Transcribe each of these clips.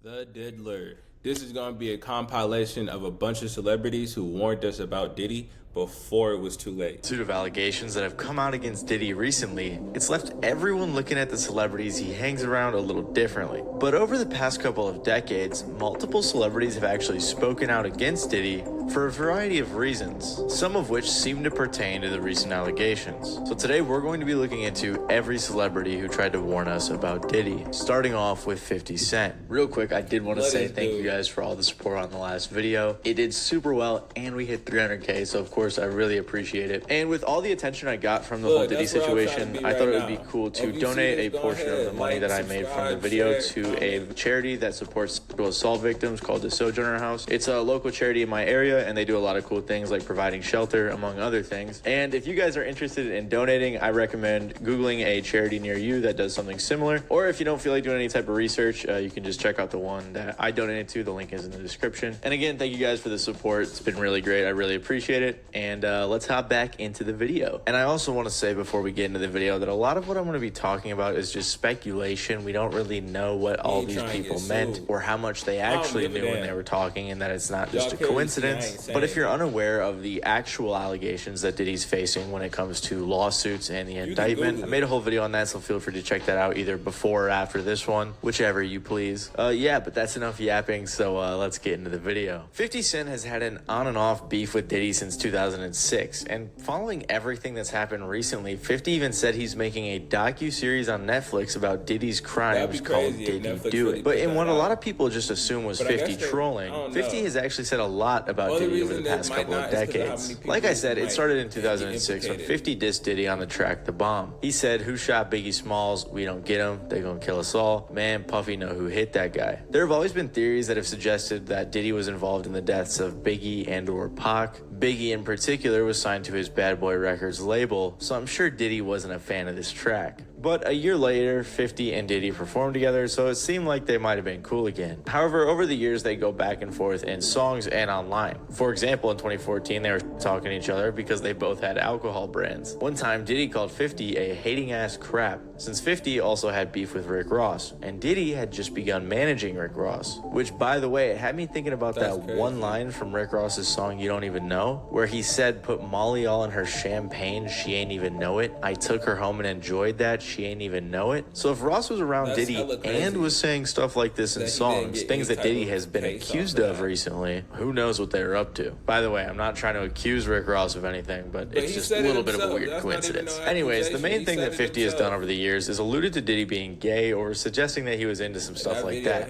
The Diddler. This is going to be a compilation of a bunch of celebrities who warned us about Diddy before it was too late. Suit of allegations that have come out against Diddy recently, it's left everyone looking at the celebrities he hangs around a little differently. But over the past couple of decades, multiple celebrities have actually spoken out against Diddy for a variety of reasons, some of which seem to pertain to the recent allegations. So today we're going to be looking into every celebrity who tried to warn us about Diddy, starting off with 50 Cent. Real quick, I did want to say thank you guys for all the support on the last video. It did super well and we hit 300K, so of course I really appreciate it. And with all the attention I got from the whole Diddy situation, I thought it would be cool to donate a portion of the money that I made from the video to a charity that supports sexual assault victims called the Sojourner House. It's a local charity in my area and they do a lot of cool things like providing shelter, among other things. And if you guys are interested in donating, I recommend Googling a charity near you that does something similar. Or if you don't feel like doing any type of research, you can just check out the one that I donated to. The link is in the description. And again, thank you guys for the support. It's been really great. I really appreciate it. And let's hop back into the video. And I also want to say before we get into the video that a lot of what I'm going to be talking about is just speculation. We don't really know what all these people meant or how much they actually knew when they were talking, and that it's not just a coincidence. But if you're unaware of the actual allegations that Diddy's facing when it comes to lawsuits and the indictment, I made a whole video on that, so feel free to check that out either before or after this one, whichever you please. Yeah, but that's enough yapping, so let's get into the video. 50 Cent has had an on and off beef with Diddy since 2006, and following everything that's happened recently, 50 even said he's making a docu-series on Netflix about Diddy's crimes called Diddy Do It. But in what a lot of people just assume was 50 trolling, 50 has actually said a lot about Diddy over the past couple of decades. Like I said, it started in 2006 when 50 dissed Diddy on the track The Bomb. He said, "Who shot Biggie Smalls? We don't get him. They gonna kill us all. Man, Puffy know who hit that guy." There have always been theories that have suggested that Diddy was involved in the deaths of Biggie and or Pac. Biggie in particular was signed to his Bad Boy Records label, so I'm sure Diddy wasn't a fan of this track. But a year later, 50 and Diddy performed together, so it seemed like they might have been cool again. However, over the years, they go back and forth in songs and online. For example, in 2014, they were talking to each other because they both had alcohol brands. One time, Diddy called 50 a hating-ass crap, since 50 also had beef with Rick Ross, and Diddy had just begun managing Rick Ross. Which, by the way, it had me thinking about that one line from Rick Ross's song You Don't Even Know, where he said, "Put Molly all in her champagne, she ain't even know it. I took her home and enjoyed that, she ain't even know it." So if Ross was around Diddy and was saying stuff like this in songs, things that Diddy has been accused of recently, who knows what they're up to. By the way, I'm not trying to accuse Rick Ross of anything, but it's just a little bit of a weird coincidence. Anyways, the main thing that 50 has done over the years is alluded to Diddy being gay or suggesting that he was into some stuff like that.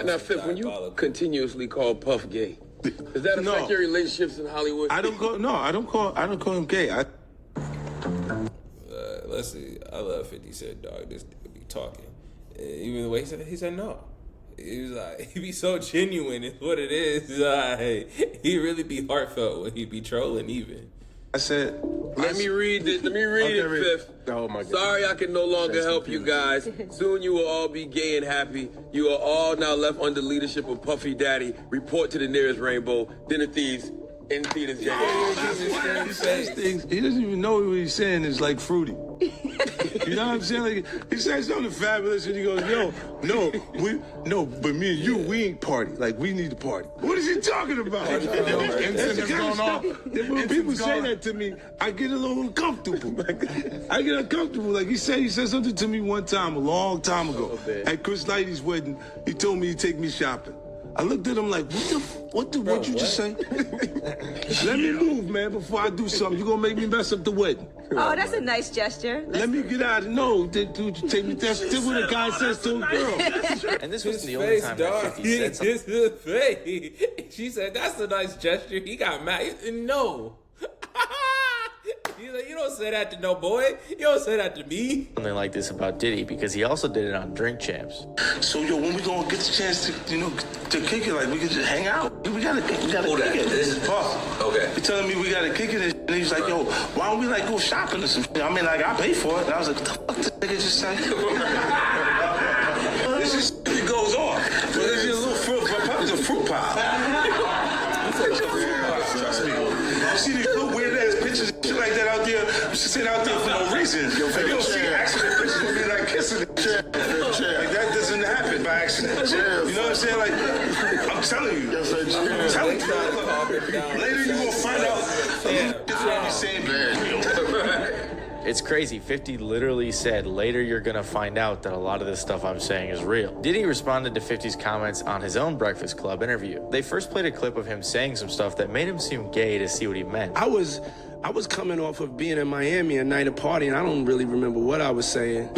Now, Fifth, when you continuously call Puff gay, does that affect your relationships in Hollywood? I don't call him gay. Let's see. I love 50 Cent, dog. This dude be talking. Even the way he said no. He was like, he be so genuine is what it is. Like, he really be heartfelt when he be trolling even. I said, let me read it, Fifth. Oh my God. Sorry I can no longer help you guys. Soon you will all be gay and happy. You are all now left under leadership of Puffy Daddy. Report to the nearest rainbow. Dinner thieves in theaters. He doesn't even know what he's saying is like fruity. You know what I'm saying? Like, he says something fabulous and he goes, but me and you, we ain't party. Like, we need to party. What is he talking about? That's the kind of stuff that when people say that to me, I get a little uncomfortable. I get uncomfortable. Like, he said something to me one time, a long time ago. At Chris Lighty's wedding, he told me he'd take me shopping. I looked at him like, what'd you just say? Let me move, man, before I do something. You're gonna make me mess up the wedding. Oh, that's a nice gesture. Let me get out of no, dude, you take me. That's what a guy says to a girl. And this wasn't the only time that 50 said something. His face. She said, "That's a nice gesture." He got mad. No. He's like, "You don't say that to no boy. You don't say that to me." Something like this about Diddy because he also did it on Drink Champs. So when we gonna get the chance to kick it, like we can just hang out. We gotta kick it. This is Puff. Okay. He telling me we gotta kick it, and he's like, "Yo, why don't we like go shopping or some shit?" I mean, like I pay for it. And I was like, "What the fuck did nigga just say?" This is it goes on. So this is a little fruit. It's a fruit pie. Trust me. You see these little weird ass pictures and shit like that out there? You should sit out there for no reason. You don't see accident pictures of me like kissing and shit. Like that doesn't happen by accident. You know what I'm saying? Like, I'm telling you. I'm telling you. Later you gonna find out. It's crazy. 50 literally said, later you're gonna find out that a lot of this stuff I'm saying is real. Diddy responded to 50's comments on his own Breakfast Club interview. They first played a clip of him saying some stuff that made him seem gay to see what he meant. I was coming off of being in Miami a night of party, and I don't really remember what I was saying.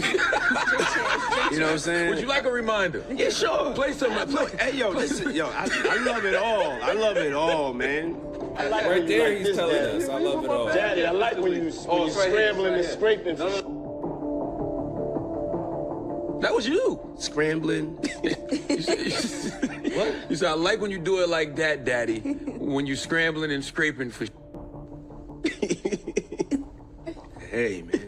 You know what I'm saying? Would you like a reminder? Yeah, sure. Play something. Hey, yo, listen, yo, I love it all. I love it all, man. Right there, he's telling us, I love it all. Daddy, I like when you scrambling and scraping. That was you. Scrambling. What? You said, I like when you do it like that, Daddy. When you scrambling and scraping for. Hey, man.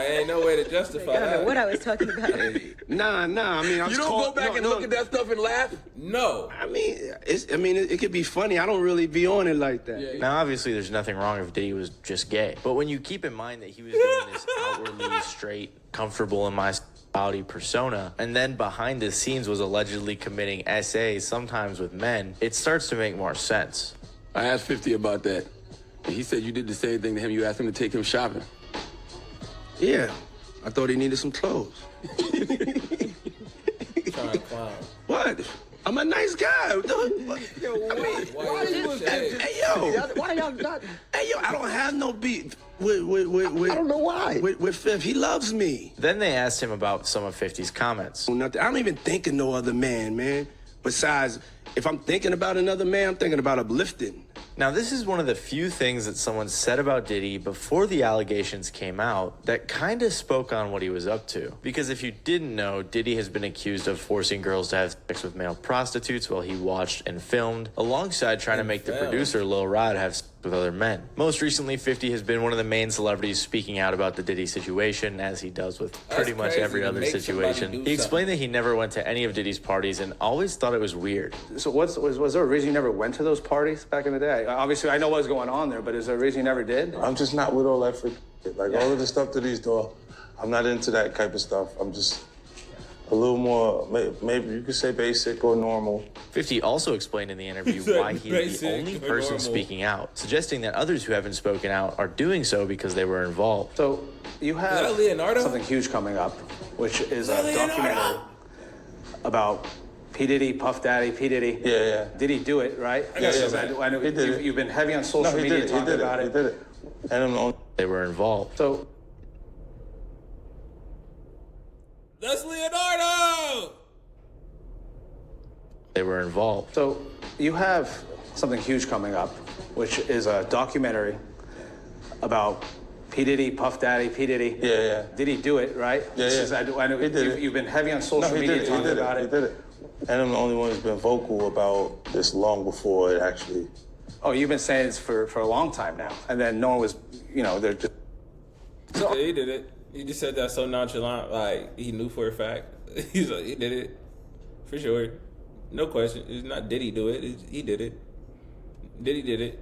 Ain't no way to justify I don't know that. what I was talking about. Hey. Nah. I mean, You don't go back and look at that stuff and laugh? No. I mean, it could be funny. I don't really be on it like that. Yeah. Now, obviously, there's nothing wrong if Diddy was just gay. But when you keep in mind that he was doing this outwardly straight, comfortable in my sexuality persona, and then behind the scenes was allegedly committing SA, sometimes with men, it starts to make more sense. I asked 50 about that. And he said you did the same thing to him. You asked him to take him shopping. Yeah. I thought he needed some clothes. Trying to clown. What? I'm a nice guy. Yo, Why you say? Hey, yo. Why y'all not? Hey, yo, I don't have no beef with I don't know why. With Fifth. He loves me. Then they asked him about some of 50's comments. Nothing. I don't even think of no other man. Besides, if I'm thinking about another man, I'm thinking about uplifting. Now, this is one of the few things that someone said about Diddy before the allegations came out that kind of spoke on what he was up to. Because if you didn't know, Diddy has been accused of forcing girls to have sex with male prostitutes while he watched and filmed, alongside trying to make the producer Lil Rod have sex with other men. Most recently, 50 has been one of the main celebrities speaking out about the Diddy situation, as he does with pretty much crazy every to other make situation. somebody do He explained that he never went to any of Diddy's parties and always thought it was weird. So was there a reason you never went to those parties back in the day? Obviously, I know what was going on there, but is there a reason you never did? I'm just not with all that freak shit. Like, all of the stuff that he's doing, I'm not into that type of stuff. I'm just a little more, maybe you could say basic or normal. 50 also explained in the interview why he is the only person speaking out, suggesting that others who haven't spoken out are doing so because they were involved. So you Is that have Leonardo? something huge coming up, which is a documentary about P. Diddy, Puff Daddy, P. Diddy. Yeah. Did he do it, right? Yeah, I know he did it. you've been heavy on social media talking about He it. did it. And I'm the only. They were involved. So That's Leonardo! They were involved. So you have something huge coming up, which is a documentary about P. Diddy, Puff Daddy, P. Diddy. Yeah. Did he do it, right? Yeah. I know He did it. you've been heavy on social No, he media did it. talking He did about it. it. He did it. And I'm the only one who's been vocal about this long before it actually. Oh, you've been saying this for a long time now. And then no one was, they're just... Yeah, he did it. He just said that so nonchalant, like he knew for a fact. He's like, he did it. For sure. No question. It's not did he do it. He did it. Diddy did it.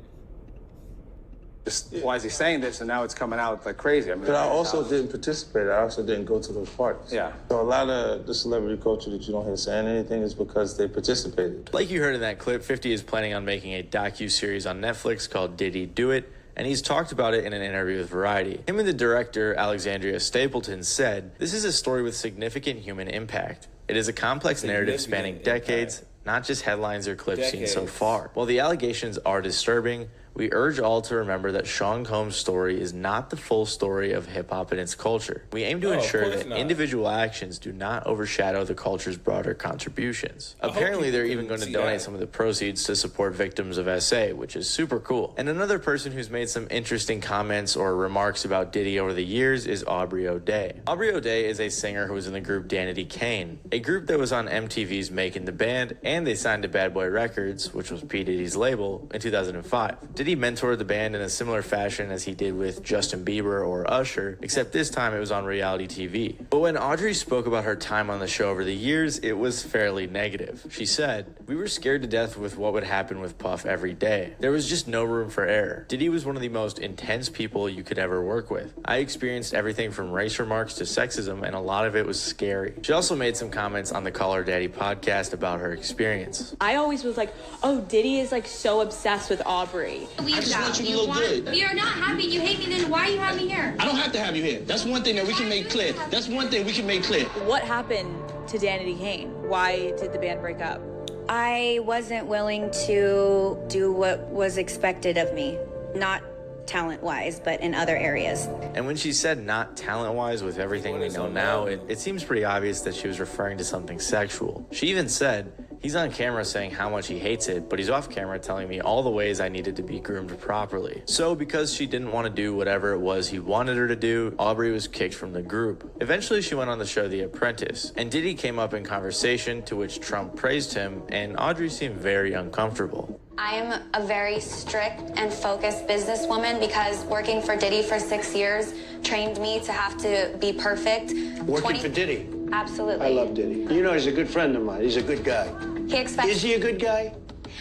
Why is he saying this? And now it's coming out like crazy. I mean, But I also didn't participate. I also didn't go to those parties. Yeah. So a lot of the celebrity culture that you don't hear saying anything is because they participated. Like you heard in that clip, 50 is planning on making a docu-series on Netflix called Did He Do It? And he's talked about it in an interview with Variety. Him and the director, Alexandria Stapleton, said, "This is a story with significant human impact. It is a complex narrative spanning decades, not just headlines or clips seen so far. While the allegations are disturbing, we urge all to remember that Sean Combs' story is not the full story of hip-hop and its culture. We aim to No, of ensure course that not. individual actions do not overshadow the culture's broader contributions." Apparently, they're even going to donate some of the proceeds to support victims of SA, which is super cool. And another person who's made some interesting comments or remarks about Diddy over the years is Aubrey O'Day. Aubrey O'Day is a singer who was in the group Danity Kane, a group that was on MTV's Making the Band, and they signed to Bad Boy Records, which was P. Diddy's label, in 2005. Diddy mentored the band in a similar fashion as he did with Justin Bieber or Usher, except this time it was on reality TV. But when Aubrey spoke about her time on the show over the years, it was fairly negative. She said, "We were scared to death with what would happen with Puff every day. There was just no room for error. Diddy was one of the most intense people you could ever work with. I experienced everything from race remarks to sexism, and a lot of it was scary." She also made some comments on the Call Her Daddy podcast about her experience. I always was like, oh, Diddy is like so obsessed with Aubrey. I just want you to look good. If you're not happy, you hate me, then why are you having me here? I don't have to have you here. That's one thing that we can make clear. That's one thing we can make clear. What happened to Danity Kane? Why did the band break up? I wasn't willing to do what was expected of me. Not talent-wise, but in other areas. And when she said not talent-wise with everything we know now, it seems pretty obvious that she was referring to something sexual. She even said, "He's on camera saying how much he hates it, but he's off camera telling me all the ways I needed to be groomed properly." So because she didn't want to do whatever it was he wanted her to do, Aubrey was kicked from the group. Eventually she went on the show The Apprentice, and Diddy came up in conversation, to which Trump praised him, and Audrey seemed very uncomfortable. I am a very strict and focused businesswoman because working for Diddy for 6 years trained me to have to be perfect. Working for Diddy. Absolutely. I love Diddy. You know, he's a good friend of mine. He's a good guy. He expects... Is he a good guy?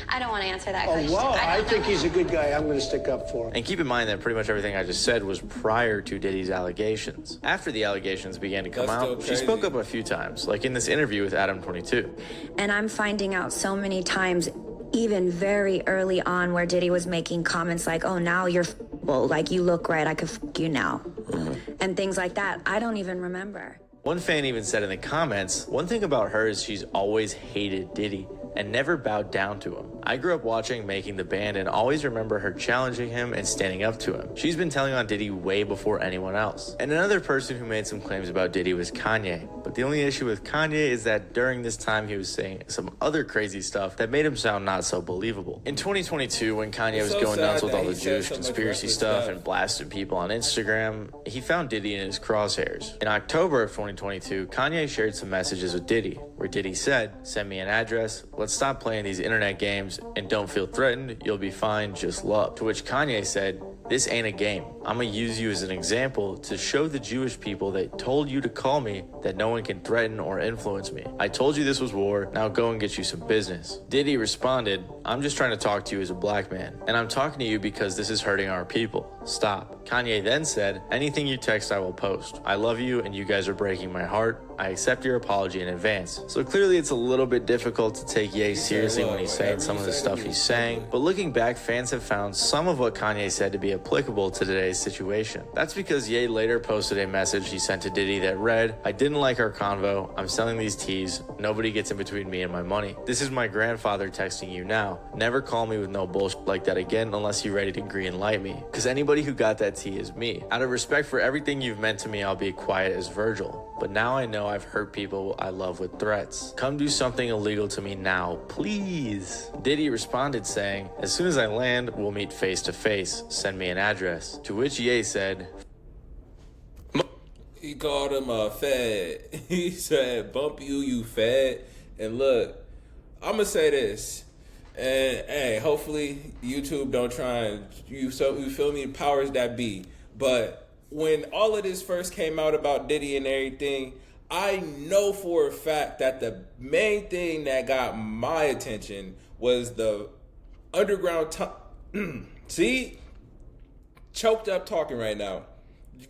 I don't want to answer that Oh, question. wow. I don't think know. he's a good guy. I'm going to stick up for him. And keep in mind that pretty much everything I just said was prior to Diddy's allegations. After the allegations began to come out, she spoke up a few times, like in this interview with Adam 22. And I'm finding out so many times, even very early on, where Diddy was making comments like, "Oh, now you're well, like you look right, I could you now," and things like that. I don't even remember. One fan even said in the comments, "One thing about her is she's always hated Diddy and never bowed down to him. I grew up watching Making the Band and always remember her challenging him and standing up to him. She's been telling on Diddy way before anyone else." And another person who made some claims about Diddy was Kanye. But the only issue with Kanye is that during this time he was saying some other crazy stuff that made him sound not so believable. In 2022, when Kanye was going nuts with all the Jewish conspiracy stuff and blasted people on Instagram, he found Diddy in his crosshairs. In October of 2022, Kanye shared some messages with Diddy, where Diddy said, "Send me an address, let's stop playing these internet games, and don't feel threatened, you'll be fine, just love." To which Kanye said, "This ain't a game. I'm gonna use you as an example to show the Jewish people that told you to call me that no one can threaten or influence me. I told you this was war, now go and get you some business." Diddy responded, "I'm just trying to talk to you as a black man, and I'm talking to you because this is hurting our people. Stop." Kanye then said, "Anything you text I will post. I love you and you guys are breaking my heart. I accept your apology in advance." So clearly it's a little bit difficult to take Ye seriously when he's saying some of the stuff he's saying, but looking back, fans have found some of what Kanye said to be applicable to today's situation. That's because Ye later posted a message he sent to Diddy that read, "I didn't like our convo, I'm selling these teas, nobody gets in between me and my money. This is my grandfather texting you now. Never call me with no bullshit like that again unless you're ready to green light me. Cause anybody who got that tea is me. Out of respect for everything you've meant to me, I'll be quiet as Virgil. But now I know I've hurt people I love with threats. Come do something illegal to me now, please." Diddy responded saying, "As soon as I land, we'll meet face to face. Send me an address." To which Ye said, He called him a fed. He said, "Bump you, you fed." And look, I'm gonna say this, and hey, hopefully YouTube don't try and you feel me, powers that be. But when all of this first came out about Diddy and everything, I know for a fact that the main thing that got my attention was the underground. See, choked up talking right now.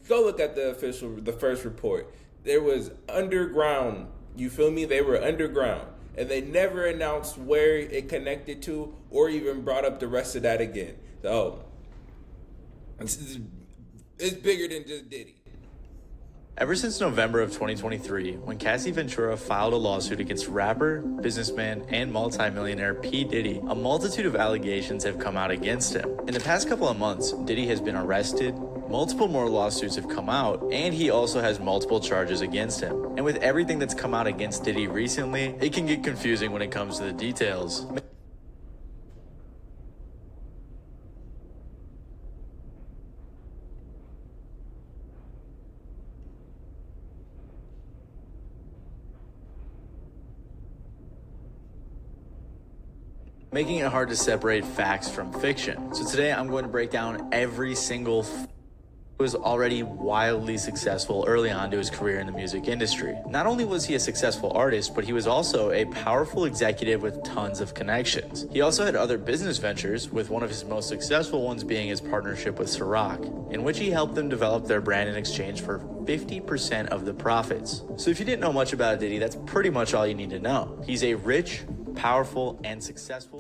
Go look at the first report. There was underground. You feel me? They were underground. And they never announced where it connected to or even brought up the rest of that again. So, it's bigger than just Diddy. Ever since November of 2023, when Cassie Ventura filed a lawsuit against rapper, businessman, and multimillionaire P. Diddy, a multitude of allegations have come out against him. In the past couple of months, Diddy has been arrested, multiple more lawsuits have come out, and he also has multiple charges against him. And with everything that's come out against Diddy recently, it can get confusing when it comes to the details. making it hard to separate facts from fiction. So today I'm going to break down every single was already wildly successful early on to his career in the music industry. Not only was he a successful artist, but he was also a powerful executive with tons of connections. He also had other business ventures, with one of his most successful ones being his partnership with Ciroc, in which he helped them develop their brand in exchange for 50% of the profits. So if you didn't know much about Diddy, that's pretty much all you need to know. He's a rich, powerful, and successful